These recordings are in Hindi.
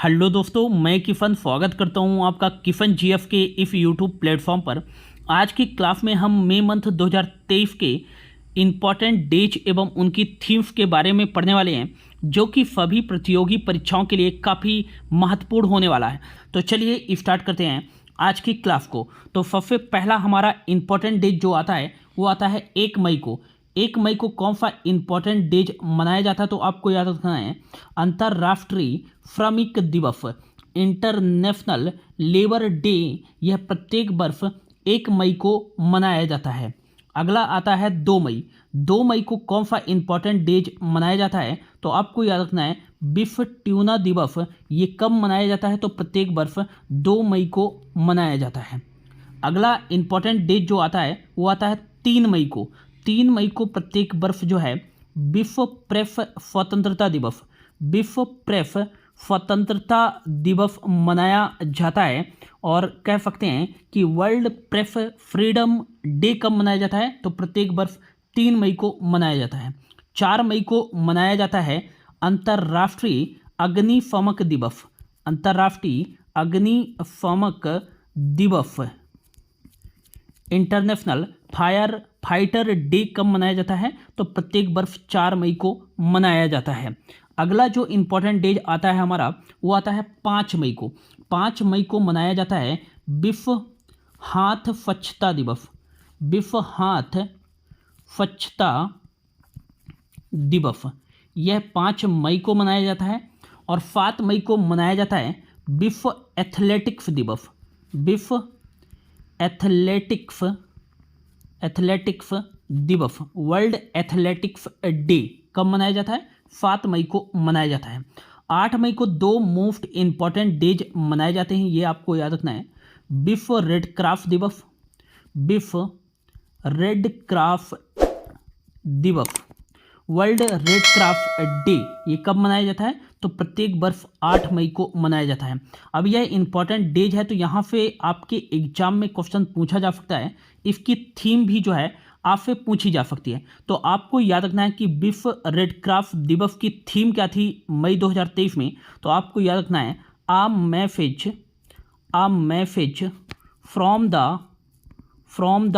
हेलो दोस्तों, मैं किफ़न स्वागत करता हूं आपका किफ़न जीएफ के इस यूट्यूब प्लेटफॉर्म पर। आज की क्लास में हम मई मंथ 2023 के इम्पॉर्टेंट डेज एवं उनकी थीम्स के बारे में पढ़ने वाले हैं, जो कि सभी प्रतियोगी परीक्षाओं के लिए काफ़ी महत्वपूर्ण होने वाला है। तो चलिए स्टार्ट करते हैं आज की क्लास को। तो सबसे पहला हमारा इम्पॉर्टेंट डेज जो आता है वो आता है 1 मई को। 1 मई को कौन सा इम्पॉर्टेंट डेज मनाया जाता है, तो आपको याद रखना है अंतर्राष्ट्रीय श्रमिक दिवस, इंटरनेशनल लेबर डे। यह प्रत्येक वर्ष 1 मई को मनाया जाता है। अगला आता है 2 मई। 2 मई को कौन सा इम्पॉर्टेंट डेज मनाया जाता है, तो आपको याद रखना है विश्व ट्यूना दिवस। ये कब मनाया जाता है, तो प्रत्येक वर्ष 2 मई को मनाया जाता है। अगला इम्पॉर्टेंट डेज जो आता है वो आता है 3 मई को। 3 मई को प्रत्येक वर्ष जो है विश्व प्रेस स्वतंत्रता दिवस, विश्व प्रेस स्वतंत्रता दिवस मनाया जाता है। और कह सकते हैं कि वर्ल्ड प्रेस फ्रीडम डे कब मनाया जाता है, तो प्रत्येक वर्ष 3 मई को मनाया जाता है। 4 मई को मनाया जाता है अंतर्राष्ट्रीय अग्निशमक दिवस, अंतर्राष्ट्रीय अग्निशमक दिवस। इंटरनेशनल फायर फाइटर डे कब मनाया जाता है, तो प्रत्येक वर्ष 4 मई को मनाया जाता है। अगला जो इम्पोर्टेंट डेज आता है हमारा वो आता है 5 मई को। 5 मई को मनाया जाता है विश्व हाथ स्वच्छता दिवस, विश्व हाथ स्वच्छता दिवस। यह 5 मई को मनाया जाता है। और 7 मई को मनाया जाता है विश्व एथलेटिक्स दिवस, विश्व एथलेटिक्स दिवस, वर्ल्ड एथलेटिक्स डे कब मनाया जाता है, 7 मई को मनाया जाता है। 8 मई को 2 मोस्ट इम्पॉर्टेंट डेज मनाए जाते हैं, ये आपको याद रखना है। विश्व रेड क्रॉस दिवस, विश्व रेड क्रॉस दिवस, वर्ल्ड रेड क्रॉस डे। ये कब मनाया जाता है, तो प्रत्येक वर्ष 8 मई को मनाया जाता है। अब यह इंपॉर्टेंट डेज है, तो यहाँ से आपके एग्जाम में क्वेश्चन पूछा जा सकता है। इसकी थीम भी जो है आपसे पूछी जा सकती है। तो आपको याद रखना है कि विश्व रेड क्रॉस दिवस की थीम क्या थी मई 2023 में, तो आपको याद रखना है a message from the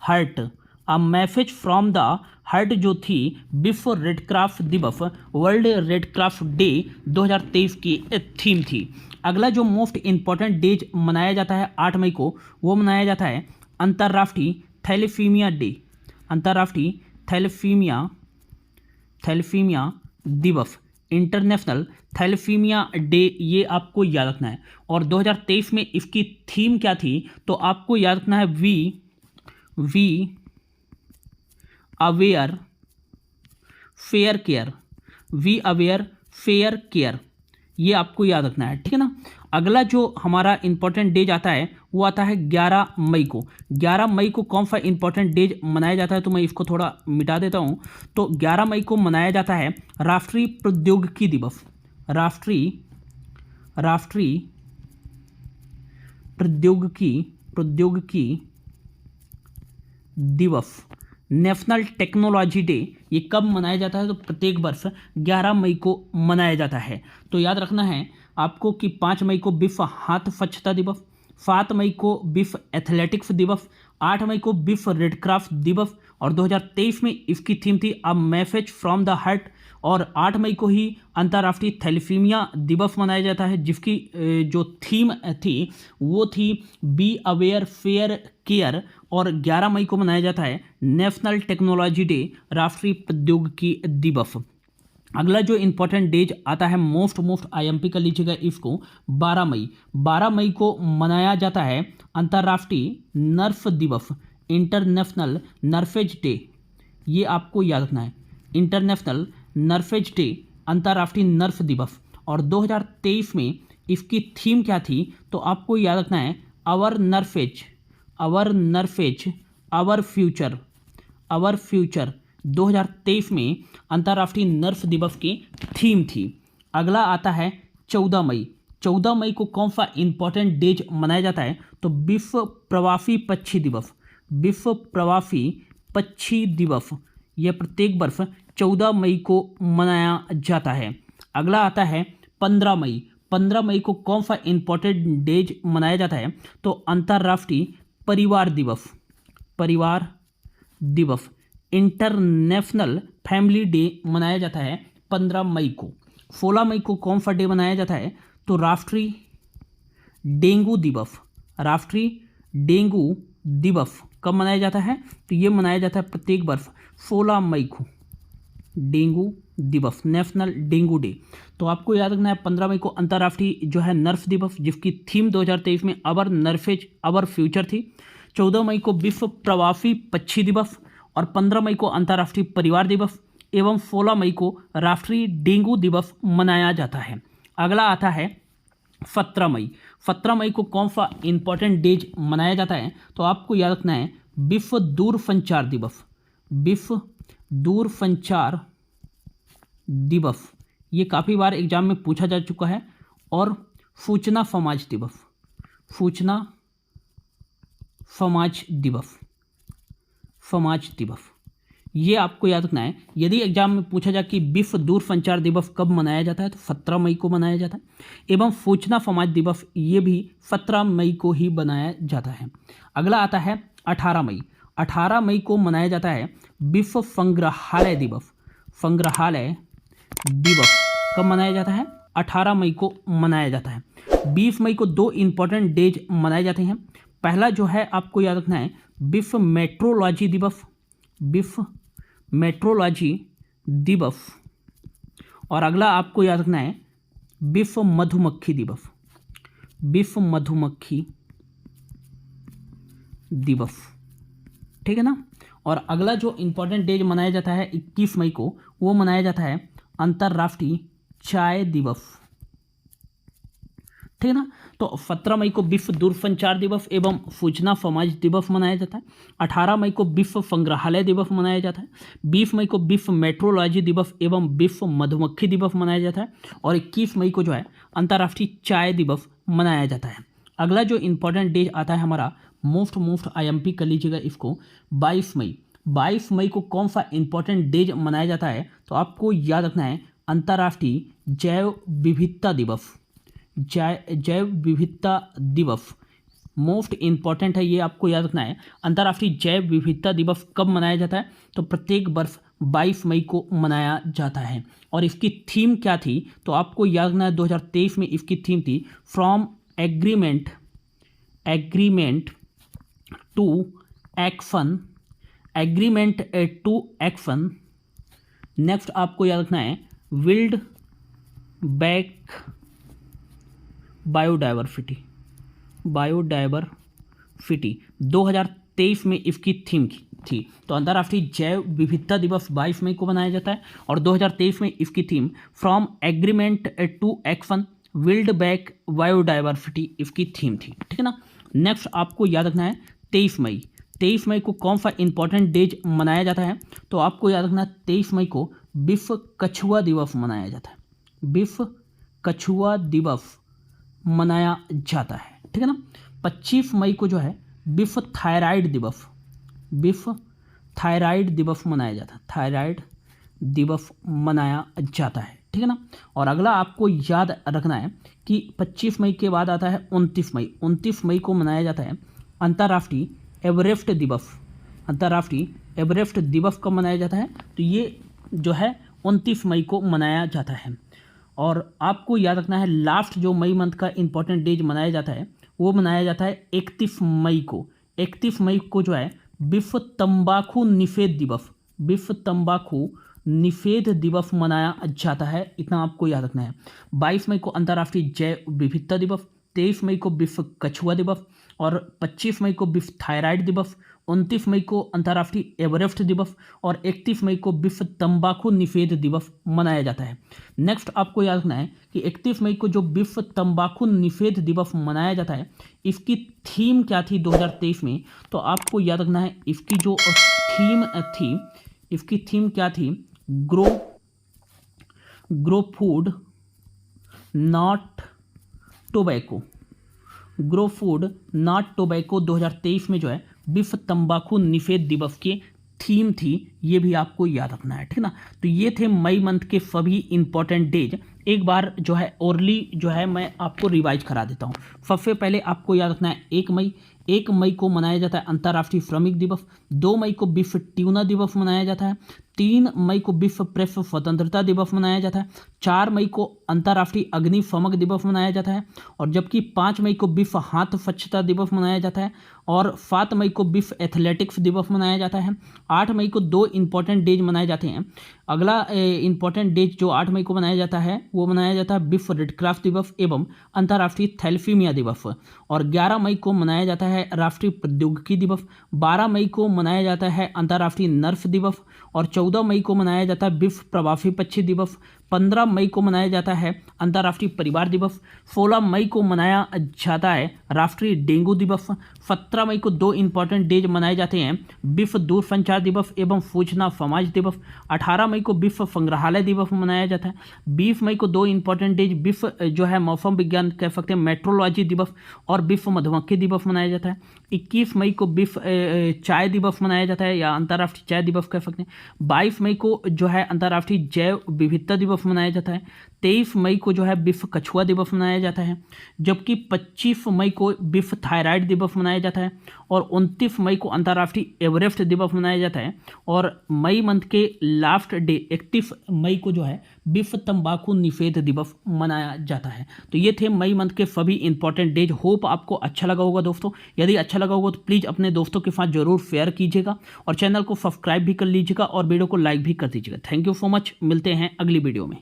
heart. A message from the heart जो थी विश्व रेड क्रॉस दिवस, वर्ल्ड रेड क्रॉस डे 2023 की थीम थी। अगला जो मोस्ट इम्पॉर्टेंट डेज मनाया जाता है 8 मई को, वो मनाया जाता है अंतर्राष्ट्रीय थैलेसीमिया डे, अंतर्राष्ट्रीय थैलेसीमिया दिवस, इंटरनेशनल थैलेसीमिया डे। ये आपको याद रखना है। और 2023 में इसकी थीम क्या थी, तो आपको याद रखना है we aware fair care, we aware fair care. ये आपको याद रखना है, ठीक है ना। अगला जो हमारा इंपॉर्टेंट डेज आता है वो आता है 11 मई को। 11 मई को कौन सा इंपॉर्टेंट डेज मनाया जाता है, तो मैं इसको थोड़ा मिटा देता हूँ। तो 11 मई को मनाया जाता है राष्ट्रीय प्रौद्योगिकी दिवस, राष्ट्रीय प्रौद्योगिकी दिवस, नेशनल टेक्नोलॉजी डे। ये कब मनाया जाता है, तो प्रत्येक वर्ष 11 मई को मनाया जाता है। तो याद रखना है आपको कि 5 मई को विश्व हाथ स्वच्छता दिवस, 7 मई को विश्व एथलेटिक्स दिवस, 8 मई को विश्व रेड क्रॉस दिवस। और 2023 में इसकी थीम थी अ मैसेज फ्रॉम द हार्ट। और 8 मई को ही अंतर्राष्ट्रीय थैलेसीमिया दिवस मनाया जाता है, जिसकी जो थीम थी वो थी बी अवेयर फेयर केयर। और 11 मई को मनाया जाता है नेशनल टेक्नोलॉजी डे, राष्ट्रीय प्रौद्योगिकी दिवस। अगला जो इंपॉर्टेंट डेज आता है मोस्ट आईएमपी कर लीजिएगा इसको, 12 मई को मनाया जाता है अंतर्राष्ट्रीय नर्स दिवस, इंटरनेशनल नर्सेज डे। ये आपको याद रखना है, इंटरनेशनल नर्सेज डे, अंतर्राष्ट्रीय नर्स दिवस। और 2023 में इसकी थीम क्या थी, तो आपको याद रखना है आवर नर्सेज आवर फ्यूचर। 2023 में अंतर्राष्ट्रीय नर्स दिवस की थीम थी। अगला आता है 14 मई। 14 मई को कौन सा इंपॉर्टेंट डेज मनाया जाता है, तो विश्व प्रवासी पक्षी दिवस, विश्व प्रवासी पक्षी दिवस। यह प्रत्येक वर्ष 14 मई को मनाया जाता है। अगला आता है 15 मई। 15 मई को कौन सा इंपॉर्टेंट डेज मनाया जाता है? तो अंतर्राष्ट्रीय परिवार दिवस, परिवार दिवस, इंटरनेशनल फैमिली डे मनाया जाता है 15 मई को। 16 मई को कौन सा डे मनाया जाता है? तो राष्ट्रीय डेंगू दिवस, राष्ट्रीय डेंगू दिवस कब मनाया जाता है? तो ये मनाया जाता है प्रत्येक वर्ष 16 मई को, डेंगू दिवस, नेशनल डेंगू डे। तो आपको याद रखना है 15 मई को अंतर्राष्ट्रीय जो है नर्स दिवस, जिसकी थीम 2023 में अवर नर्सेज अवर फ्यूचर थी। 14 मई को विश्व प्रवासी पक्षी दिवस और 15 मई को अंतर्राष्ट्रीय परिवार दिवस एवं 16 मई को राष्ट्रीय डेंगू दिवस मनाया जाता है। अगला आता है 17 मई। 17 मई को कौन सा इंपॉर्टेंट डेज मनाया जाता है? तो आपको याद रखना है विश्व दूरसंचार दिवस, विश्व दूरसंचार दिवस, ये काफ़ी बार एग्जाम में पूछा जा चुका है। और सूचना समाज दिवस, सूचना समाज दिवस, समाज दिवस, ये आपको याद रखना है। यदि एग्जाम में पूछा जाए कि विश्व दूरसंचार दिवस कब मनाया जाता है, तो 17 मई को मनाया जाता है। एवं सूचना समाज दिवस ये भी 17 मई को ही बनाया जाता है। अगला आता है 18 मई। 18 मई को मनाया जाता है विश्व संग्रहालय दिवस, संग्रहालय दिवस कब मनाया जाता है? 18 मई को मनाया जाता है। 20 मई को दो इंपॉर्टेंट डेज मनाए जाते हैं। पहला जो है आपको याद रखना है विश्व मेट्रोलॉजी दिवस, विश्व मेट्रोलॉजी दिवस, और अगला आपको याद रखना है विश्व मधुमक्खी दिवस, विश्व मधुमक्खी दिवस, ठीक है ना। और अगला जो इंपॉर्टेंट डेज मनाया जाता है 21 मई को, वो मनाया जाता है अंतर्राष्ट्रीय चाय दिवस, ठीक है ना। तो 17 मई को विश्व दूरसंचार दिवस एवं सूचना समाज दिवस मनाया जाता है। 18 मई को विश्व संग्रहालय दिवस मनाया जाता है। 20 मई को विश्व मेट्रोलॉजी दिवस एवं विश्व मधुमक्खी दिवस मनाया जाता है। और 21 मई को जो है अंतर्राष्ट्रीय चाय दिवस मनाया जाता है। अगला जो इंपॉर्टेंट डेज आता है हमारा, मोस्ट IMP कर लीजिएगा इसको, 22 मई। 22 मई को कौन सा इंपॉर्टेंट डेज मनाया जाता है? तो आपको याद रखना है अंतर्राष्ट्रीय जैव विविधता दिवस, जैव विविधता दिवस मोस्ट इंपॉर्टेंट है, ये आपको याद रखना है। अंतर्राष्ट्रीय जैव विविधता दिवस कब मनाया जाता है? तो प्रत्येक वर्ष 22 मई को मनाया जाता है। और इसकी थीम क्या थी? तो आपको याद रखना है 2023 में इसकी थीम थी from agreement to action, agreement to action. Next आपको याद रखना है बिल्ड बैक बायोडाइवर्सिटी, 2023 में इसकी थीम थी। तो अंतर्राष्ट्रीय जैव विविधता दिवस 22 मई को मनाया जाता है और 2023 में इसकी theme from agreement to action build back biodiversity इसकी थीम थी, ठीक है ना। नेक्स्ट आपको याद रखना है 23 मई। 23 मई को कौन सा इंपॉर्टेंट डेज मनाया जाता है? तो आपको याद रखना है 23 मई को विश्व कछुआ दिवस मनाया जाता है, विश्व कछुआ दिवस मनाया जाता है, ठीक है ना। 25 मई को जो है विश्व थायराइड दिवस, विश्व थायराइड दिवस मनाया जाता है, थायराइड दिवस मनाया जाता है, ठीक है ना। और अगला आपको याद रखना है कि 25 मई के बाद आता है 29 मई। 29 मई को मनाया जाता है अंतर्राष्ट्रीय एवरेस्ट दिवस, अंतर्राष्ट्रीय एवरेस्ट दिवस कब मनाया जाता है? तो ये जो है 29 मई को मनाया जाता है। और आपको याद रखना है लास्ट जो मई मंथ का इंपॉर्टेंट डेज मनाया जाता है वो मनाया जाता है 31 मई को। 31 मई को जो है विश्व तंबाकू निषेध दिवस, विश्व तंबाकू निषेध दिवस मनाया जाता है, इतना आपको याद रखना है। 22 मई को अंतर्राष्ट्रीय जैव विविधता दिवस, 23 मई को विश्व कछुआ दिवस और 25 मई को विश्व थायराइड दिवस, 29 मई को अंतर्राष्ट्रीय एवरेस्ट दिवस और 31 मई को विश्व तंबाकू निषेध दिवस मनाया जाता है। नेक्स्ट आपको याद रखना है कि 31 मई को जो विश्व तंबाकू निषेध दिवस मनाया जाता है इसकी थीम क्या थी 2023 में? तो आपको याद रखना है इसकी जो थीम थी, इसकी थीम क्या थी? Grow food not tobacco, grow food not tobacco 2023 में जो है विश्व तंबाकू निषेध दिवस की थीम थी, ये भी आपको याद रखना है, ठीक है ना। तो ये थे मई मंथ के सभी इंपॉर्टेंट डेज एक बार जो है ओरली जो है मैं आपको रिवाइज करा देता हूँ। सबसे पहले आपको याद रखना है 1 मई को मनाया जाता है अंतर्राष्ट्रीय श्रमिक दिवस। 2 मई को विश्व ट्यूना दिवस मनाया जाता है। 3 मई को विश्व प्रेस स्वतंत्रता दिवस मनाया जाता है। 4 मई को अंतर्राष्ट्रीय अग्निशमन दिवस मनाया जाता है। और जबकि 5 मई को विश्व हाथ स्वच्छता दिवस मनाया जाता है। और 7 मई को विश्व एथलेटिक्स दिवस मनाया जाता है। 8 मई को 2 इंपॉर्टेंट डेज मनाए जाते हैं। अगला इंपॉर्टेंट डेज जो 8 मई को मनाया जाता है वो मनाया जाता है विश्व रेड क्रॉस दिवस एवं अंतर्राष्ट्रीय थैलेसीमिया दिवस। और 11 मई को मनाया जाता है राष्ट्रीय प्रौद्योगिकी दिवस। 12 मई को मनाया जाता है अंतर्राष्ट्रीय नर्स दिवस। और 14 मई को मनाया जाता है विश्व प्रवासी पक्षी दिवस। 15 मई को मनाया जाता है अंतर्राष्ट्रीय परिवार दिवस। 16 मई को मनाया जाता है राष्ट्रीय डेंगू दिवस। 17 मई को 2 इंपॉर्टेंट डेज मनाए जाते हैं विश्व दूरसंचार दिवस एवं सूचना समाज दिवस। 18 मई को विश्व संग्रहालय दिवस मनाया जाता है। 20 मई को 2 इंपॉर्टेंट डेज विश्व जो है मौसम विज्ञान कह सकते हैं मेट्रोलॉजी दिवस और विश्व मधुमक्खी दिवस मनाया जाता है। 21 मई को विश्व चाय दिवस मनाया जाता है या अंतर्राष्ट्रीय चाय दिवस कह सकते हैं। 22 मई को जो है अंतर्राष्ट्रीय जैव विविधता दिवस मनाया जाता है। 23 मई को जो है विश्व कछुआ दिवस मनाया जाता है। जबकि 25 मई को विश्व थायराइड दिवस मनाया जाता है। और 29 मई को अंतर्राष्ट्रीय एवरेस्ट दिवस मनाया जाता है। और मई मंथ के लास्ट डे 31 मई को जो है विश्व तंबाकू निषेध दिवस मनाया जाता है। तो ये थे मई मंथ के सभी इंपॉर्टेंट डेज। होप आपको अच्छा लगा होगा दोस्तों। यदि अच्छा लगा होगा तो प्लीज़ अपने दोस्तों के साथ जरूर शेयर कीजिएगा और चैनल को सब्सक्राइब भी कर लीजिएगा और वीडियो को लाइक भी कर दीजिएगा। Thank you so much. मिलते हैं अगली वीडियो में।